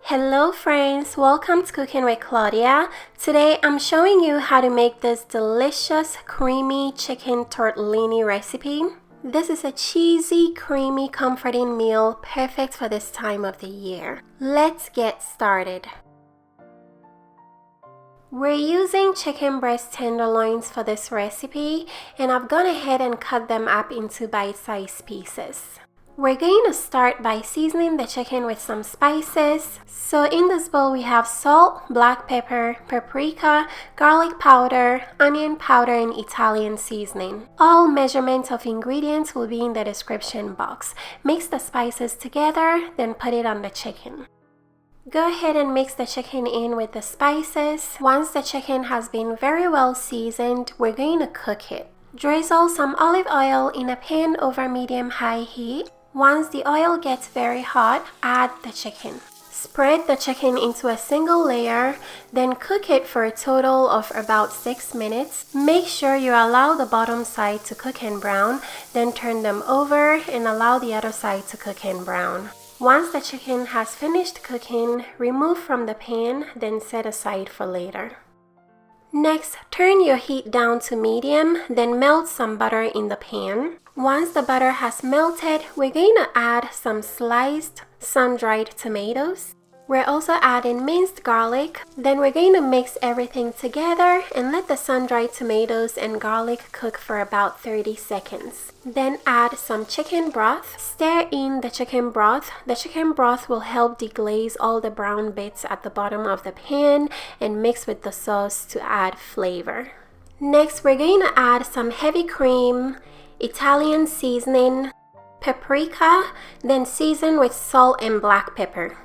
Hello friends, welcome to Cooking with Claudia. Today I'm showing you how to make this delicious creamy chicken tortellini recipe. This is a cheesy, creamy, comforting meal perfect for this time of the year. Let's get started. We're using chicken breast tenderloins for this recipe, and I've gone ahead and cut them up into bite-sized pieces. We're going to start by seasoning the chicken with some spices. So in this bowl we have salt, black pepper, paprika, garlic powder, onion powder, and Italian seasoning. All measurements of ingredients will be in the description box. Mix the spices together, then put it on the chicken. Go ahead and mix the chicken in with the spices. Once the chicken has been very well seasoned, we're going to cook it. Drizzle some olive oil in a pan over medium-high heat. Once the oil gets very hot, add the chicken. Spread the chicken into a single layer, then cook it for a total of about 6 minutes. Make sure you allow the bottom side to cook and brown, then turn them over and allow the other side to cook and brown. Once the chicken has finished cooking, remove from the pan, then set aside for later. Next, turn your heat down to medium, then melt some butter in the pan. Once the butter has melted, we're going to add some sliced, sun-dried tomatoes. We're also adding minced garlic. Then we're going to mix everything together and let the sun-dried tomatoes and garlic cook for about 30 seconds. Then add some chicken broth. Stir in the chicken broth. The chicken broth will help deglaze all the brown bits at the bottom of the pan and mix with the sauce to add flavor. Next, we're going to add some heavy cream, Italian seasoning, paprika, then season with salt and black pepper.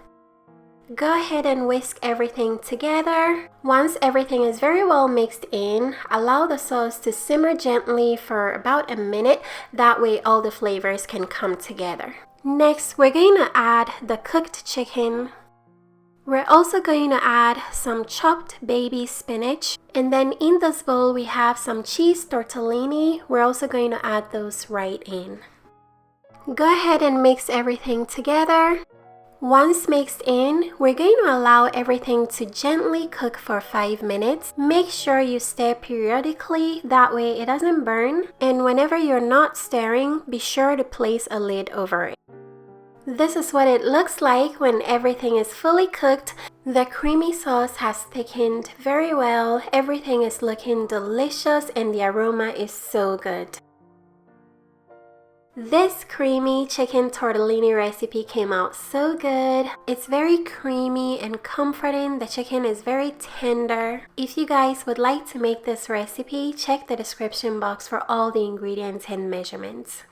Go ahead and whisk everything together. Once everything is very well mixed in, allow the sauce to simmer gently for about a minute. That way all the flavors can come together. Next, we're going to add the cooked chicken. We're also going to add some chopped baby spinach. And then in this bowl we have some cheese tortellini. We're also going to add those right in. Go ahead and mix everything together. Once mixed in, we're going to allow everything to gently cook for 5 minutes. Make sure you stir periodically, that way it doesn't burn. And whenever you're not stirring, be sure to place a lid over it. This is what it looks like when everything is fully cooked. The creamy sauce has thickened very well. Everything is looking delicious and the aroma is so good. This creamy chicken tortellini recipe came out so good. It's very creamy and comforting. The chicken is very tender. If you guys would like to make this recipe, check the description box for all the ingredients and measurements.